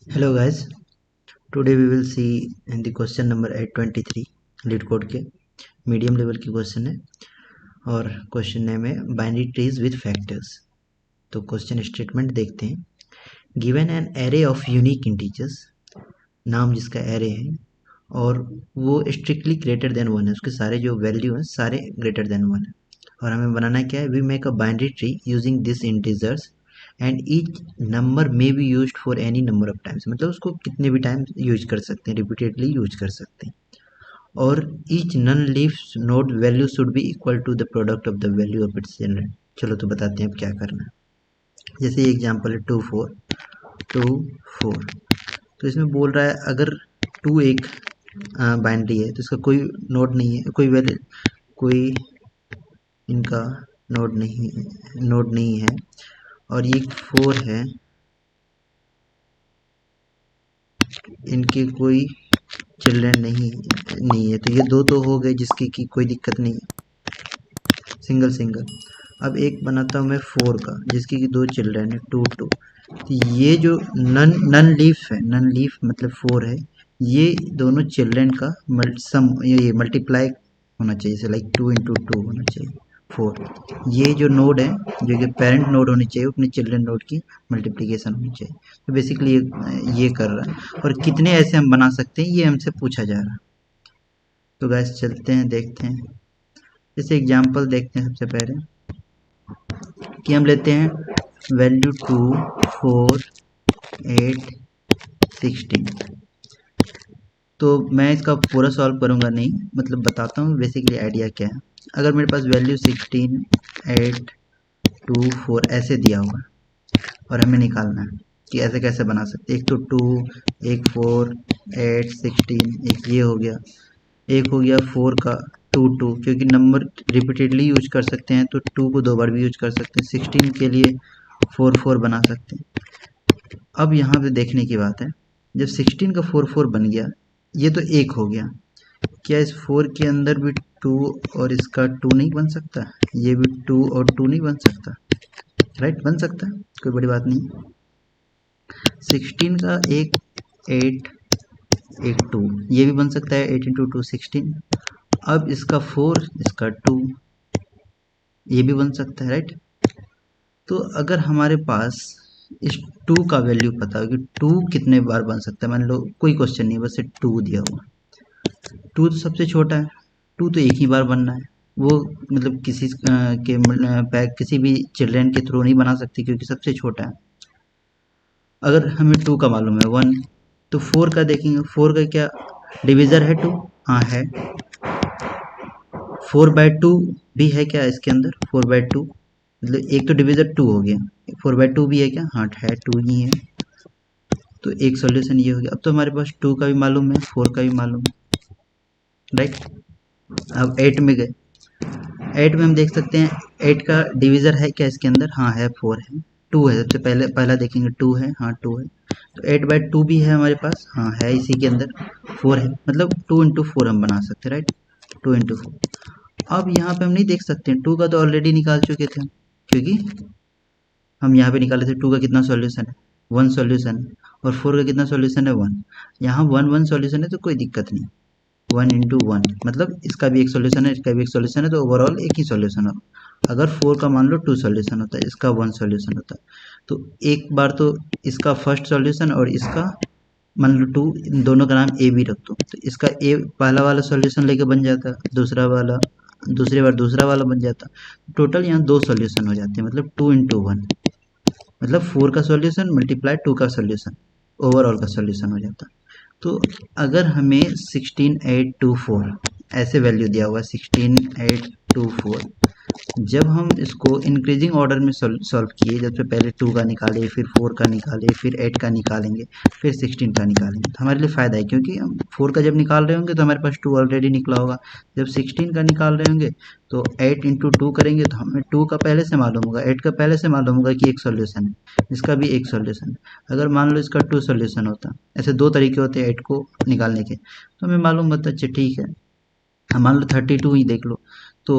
Hello guys, today we will see in the question number 823 leet code के medium level की question है और question name है binary trees with factors. तो question statement देखते हैं। Given an array of unique integers, नाम जिसका एरे है और वो स्ट्रिक्टली ग्रेटर देन वन है, उसके सारे जो वैल्यू हैं सारे ग्रेटर देन वन है और हमें बनाना क्या है, we make a binary tree using this integers and each number may be use for any number of times, मतलब उसको कितने भी टाइम यूज कर सकते हैं, रिपीटेडली यूज कर सकते हैं। और each non leaf node value should be equal to the product of the value of its generate. चलो तो बताते हैं अब क्या करना है। जैसे ये एग्जाम्पल है 2 4 तो इसमें बोल रहा है अगर 2 एक बाइनरी है तो इसका कोई नोड नहीं है, कोई इनका नोड नहीं है और ये 4 है, इनके कोई चिल्ड्रन नहीं है। तो ये दो तो हो गए जिसकी की कोई दिक्कत नहीं है, सिंगल। अब एक बनाता हूँ मैं 4 का जिसकी की दो चिल्ड्रन है 2 2। तो ये जो नन लीफ है, नन लीफ मतलब 4 है, ये दोनों चिल्ड्रन का सम ये मल्टीप्लाई होना चाहिए, जैसे लाइक 2 इंटू 2 होना चाहिए 4। ये जो नोड है, जो कि पेरेंट नोड होनी चाहिए, अपने चिल्ड्रन नोड की मल्टीप्लिकेशन होनी चाहिए। तो बेसिकली ये कर रहा है और कितने ऐसे हम बना सकते हैं ये हमसे पूछा जा रहा है। तो गैस चलते हैं देखते हैं। जैसे एग्जांपल देखते हैं सबसे पहले कि हम लेते हैं वैल्यू 2 4 8 16। तो मैं इसका पूरा सॉल्व करूंगा नहीं, मतलब बताता हूँ बेसिकली आइडिया क्या है। अगर मेरे पास वैल्यू 16 8 2 4 ऐसे दिया हुआ है और हमें निकालना है कि ऐसे कैसे बना सकते। एक तो 2, एक 4 8 16, एक ये हो गया, एक हो गया 4 का 2 2, क्योंकि नंबर रिपीटेडली यूज कर सकते हैं तो 2 को 2 बार भी यूज कर सकते हैं। 16 के लिए 4 4 बना सकते हैं। अब यहाँ पे देखने की बात है, जब 16 का 4 4 बन गया, ये तो एक हो गया, क्या इस 4 के अंदर भी 2 और इसका 2 नहीं बन सकता? ये भी 2 और 2 नहीं बन सकता? राइट, बन सकता है, कोई बड़ी बात नहीं। 16 का एक 8 एक 2, ये भी बन सकता है 8 इंटू 2 16। अब इसका 4 इसका 2, ये भी बन सकता है, राइट। तो अगर हमारे पास इस 2 का वैल्यू पता हो कि 2 कितने बार बन सकता है, मान लो कोई क्वेश्चन नहीं, बस 2 दिया हुआ, 2 तो सबसे छोटा है, 2 तो एक ही बार बनना है, वो मतलब किसी भी चिल्ड्रन के थ्रू नहीं बना सकती क्योंकि सबसे छोटा है। अगर हमें 2 का मालूम है 1, तो 4 का देखेंगे, 4 का क्या डिविज़र है 2? हाँ है। 4/2 भी है क्या इसके अंदर? 4/2 मतलब एक तो डिविज़र 2 हो गया, 4/2 भी है क्या? हाँ है, 2 ही है। तो एक सॉल्यूशन ये हो गया। अब तो हमारे पास 2 का भी मालूम है, 4 का भी मालूम है, राइट। अब 8 में गए, 8 में हम देख सकते हैं 8 का डिविज़र है क्या इसके अंदर? हाँ है, 4 है। 2 है, सबसे पहला देखेंगे 2 है, हाँ 2 है। तो 8/2 भी है हमारे पास, हाँ है, इसी के अंदर 4 है, मतलब 2 इंटू 4 हम बना सकते हैं, राइट, 2 इंटू 4। अब यहाँ पे हम नहीं देख सकते हैं, 2 का तो ऑलरेडी निकाल चुके थे हम, क्योंकि हम यहाँ पे निकाले थे 2 का कितना सॉल्यूशन है, 1 सॉल्यूशन है, और 4 का कितना सॉल्यूशन है 1। यहाँ 1 1 सॉल्यूशन है तो कोई दिक्कत नहीं, 1 इंटू 1 मतलब इसका भी एक सॉल्यूशन है, इसका भी एक सॉल्यूशन है, तो ओवरऑल एक ही सॉल्यूशन होगा। अगर 4 का मान लो 2 सॉल्यूशन होता है, इसका 1 सॉल्यूशन होता है, तो एक बार तो इसका फर्स्ट सॉल्यूशन और इसका मान लो 2, इन दोनों का नाम ए भी रख दो, तो इसका ए पहला वाला सॉल्यूशन लेके बन जाता, दूसरा वाला दूसरी बार दूसरा वाला बन जाता। टोटल यहाँ 2 सॉल्यूशन हो जाते हैं, मतलब 2 इंटू 1, मतलब 4 का सॉल्यूशन मल्टीप्लाई 2 का सॉल्यूशन, ओवरऑल का सॉल्यूशन हो जाता। तो अगर हमें 16 8 2 4 ऐसे वैल्यू दिया हुआ है, 16 8 2 4, जब हम इसको इंक्रीजिंग ऑर्डर में सॉल्व किए, जब से पहले 2 का निकाले, फिर 4 का निकाले, फिर 8 का निकालेंगे, फिर 16 का निकालेंगे, तो हमारे लिए फ़ायदा है, क्योंकि हम 4 का जब निकाल रहे होंगे तो हमारे पास 2 ऑलरेडी निकला होगा। जब 16 का निकाल रहे होंगे तो 8 इंटू 2 करेंगे तो हमें 2 का पहले से मालूम होगा, 8 का पहले से मालूम होगा कि एक सॉल्यूशन है, इसका भी एक सॉल्यूशन है। अगर मान लो इसका 2 सॉल्यूशन होता, ऐसे 2 तरीके होते हैं 8 को निकालने के, तो हमें मालूम होता, अच्छा ठीक है। मान लो 32 ही देख लो, तो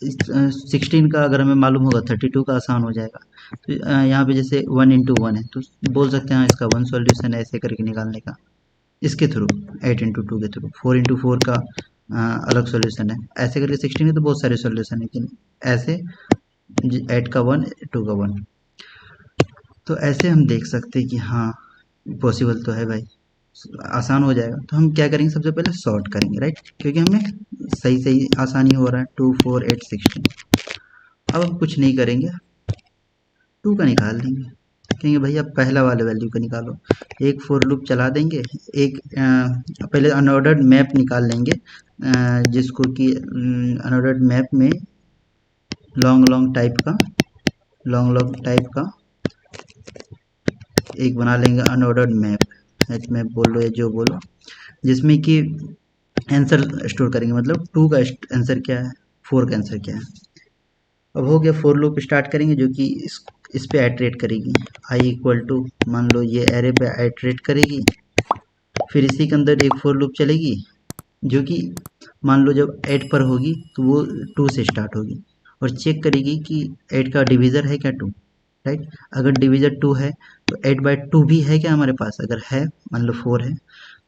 16 का अगर हमें मालूम होगा 32 का आसान हो जाएगा। तो यहाँ पे जैसे 1 into 1 है तो बोल सकते हैं हाँ इसका 1 सॉल्यूशन है ऐसे करके निकालने का, इसके थ्रू 8 into 2 के थ्रू 4 into 4 का अलग सॉल्यूशन है, ऐसे करके 16 के तो बहुत सारे सॉल्यूशन है, लेकिन ऐसे 8 का 1 2 का 1, तो ऐसे हम देख सकते हैं कि हाँ पॉसिबल तो है भाई, आसान हो जाएगा। तो हम क्या करेंगे, सबसे पहले सॉर्ट करेंगे राइट, क्योंकि हमें सही सही आसानी हो रहा है 2 4 8 16। अब हम कुछ नहीं करेंगे, 2 का निकाल देंगे, कहेंगे भैया पहला वाले वैल्यू का निकालो, एक फॉर लूप चला देंगे, एक पहले अनऑर्डर्ड मैप निकाल लेंगे, जिसको कि अनऑर्डर्ड मैप में लॉन्ग लॉन्ग टाइप का एक बना लेंगे अनऑर्डर्ड मैप, एच मैप बोल लो या जो बोलो, जिसमें कि आंसर स्टोर करेंगे, मतलब 2 का आंसर क्या है, 4 का आंसर क्या है। अब हो गया, फॉर लूप स्टार्ट करेंगे जो कि इस पे आइटरेट करेगी, आई इक्वल टू मान लो ये एरे पे आइटरेट करेगी, फिर इसी के अंदर एक फॉर लूप चलेगी जो कि मान लो जब 8 पर होगी तो वो 2 से स्टार्ट होगी और चेक करेगी कि 8 का डिवीज़र है क्या 2, राइट। अगर डिवीज़र 2 है तो 8/2 भी है क्या हमारे पास, अगर है मान लो 4 है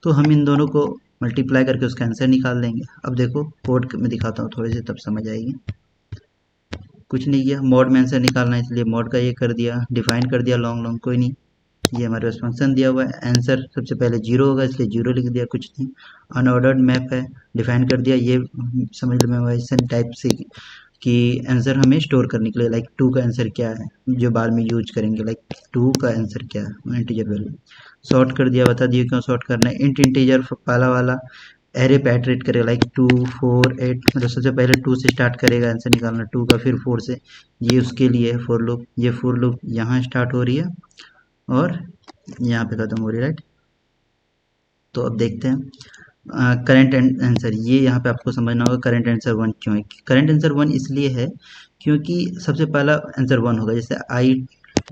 तो हम इन दोनों को मल्टीप्लाई करके उसका आंसर निकाल देंगे। अब देखो कोड में दिखाता हूँ थोड़ी सी तब समझ आएगी। कुछ नहीं किया, मॉड में आंसर निकालना है इसलिए मॉड का ये कर दिया, डिफाइन कर दिया लॉन्ग, कोई नहीं, ये हमारे पास फंक्शन दिया हुआ है, आंसर सबसे पहले 0 होगा इसलिए 0 लिख दिया, कुछ नहीं। अनऑर्डर्ड मैप है, डिफाइन कर दिया, ये समझ लो मेमोराइजेशन टाइप से कि आंसर हमें स्टोर करने के लिए, लाइक 2 का आंसर क्या है जो बाद में यूज करेंगे, लाइक 2 का आंसर क्या है इंटीजर वैल्यू। सॉर्ट कर दिया, बता दिए क्यों सॉर्ट करना है, इंट इंटीजर पहला वाला एरे पे इटरेट करेगा, लाइक 2 4 8, मतलब सबसे पहले 2 से स्टार्ट करेगा आंसर निकालना 2 का, फिर 4 से, ये उसके लिए है फॉर लूप, ये फॉर लूप यहाँ स्टार्ट हो रही है और यहाँ पे खत्म हो रही है राइट। तो अब देखते हैं करंट आंसर, ये यहाँ पे आपको समझना होगा करंट आंसर 1 क्यों है। करंट आंसर 1 इसलिए है क्योंकि सबसे पहला आंसर 1 होगा, जैसे आई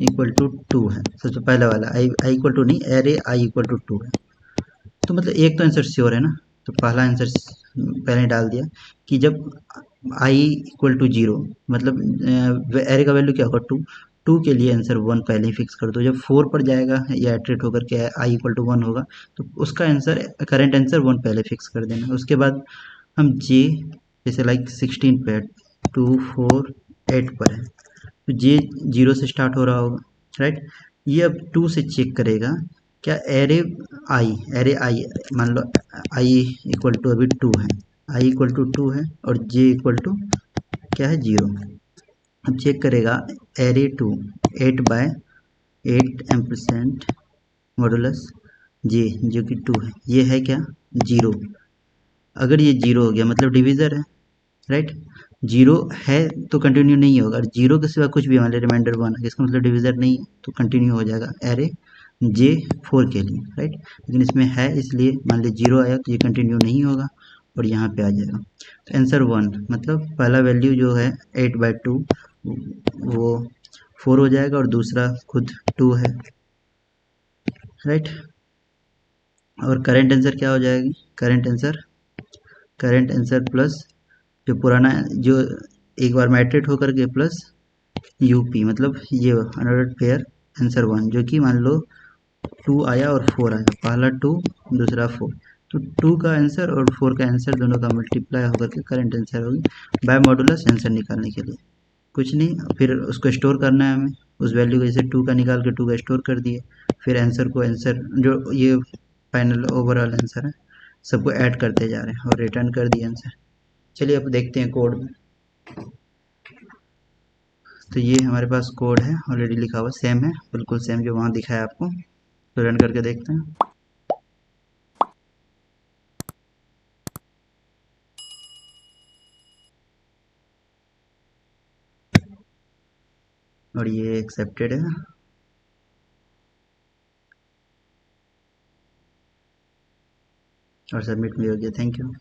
इक्वल टू 2 है, सबसे पहला वाला आई आई इक्वल टू नहीं, एरे आई इक्वल टू 2 है, तो मतलब एक तो आंसर श्योर है ना, तो पहला आंसर पहले डाल दिया कि जब आई इक्वल टू 0, मतलब एरे का वैल्यू क्या होगा 2, 2 के लिए आंसर 1 पहले ही फिक्स कर दो, जब 4 पर जाएगा या एटरेट होकर के आई इक्वल टू 1 होगा तो उसका आंसर करंट आंसर 1 पहले फिक्स कर देना। उसके बाद हम जे, जैसे लाइक 16 पे 2 4 8 पर है तो जे 0 से स्टार्ट हो रहा होगा राइट, ये अब 2 से चेक करेगा क्या एरे आई मान लो आई इक्वल टू अभी 2 है, आई इक्वल टू 2 है और जे इक्वल टू क्या है 0। अब चेक करेगा एरे 2 8/8 एम्परसेंट मॉडुलस जे जो कि 2 है, ये है क्या 0। अगर ये 0 हो गया मतलब डिवीज़र है राइट, 0 है तो कंटिन्यू नहीं होगा, और 0 के सिवा कुछ भी मान लिया रिमाइंडर 1 है इसका मतलब डिवीज़र नहीं है तो कंटिन्यू हो जाएगा एरे जे 4 के लिए राइट, लेकिन इसमें है इसलिए मान लीजिए 0 आया तो ये कंटिन्यू नहीं होगा और यहाँ पे आ जाएगा। तो आंसर 1 मतलब पहला वैल्यू जो है 8/2 वो 4 हो जाएगा और दूसरा खुद 2 है राइट। और करंट आंसर क्या हो जाएगी, करंट आंसर प्लस जो पुराना जो एक बार मैट्रिट होकर के प्लस यूपी, मतलब ये अनऑर्डर्ड पेयर आंसर 1 जो कि मान लो 2 आया और 4 आया, पहला 2 दूसरा 4, तो 2 का आंसर और 4 का आंसर दोनों का मल्टीप्लाई होकर के करंट आंसर होगी बाय मॉडुलस आंसर निकालने के लिए। कुछ नहीं, फिर उसको स्टोर करना है हमें, उस वैल्यू को जैसे 2 का निकाल के 2 का स्टोर कर दिए, फिर आंसर को आंसर जो ये फाइनल ओवरऑल आंसर है सबको ऐड करते जा रहे हैं और रिटर्न कर दिया आंसर। चलिए अब देखते हैं कोड में। तो ये हमारे पास कोड है ऑलरेडी लिखा हुआ, सेम है बिल्कुल सेम जो वहाँ दिखाया आपको, तो रन करके देखते हैं। और ये एक्सेप्टेड है और सबमिट भी हो गया, थैंक यू।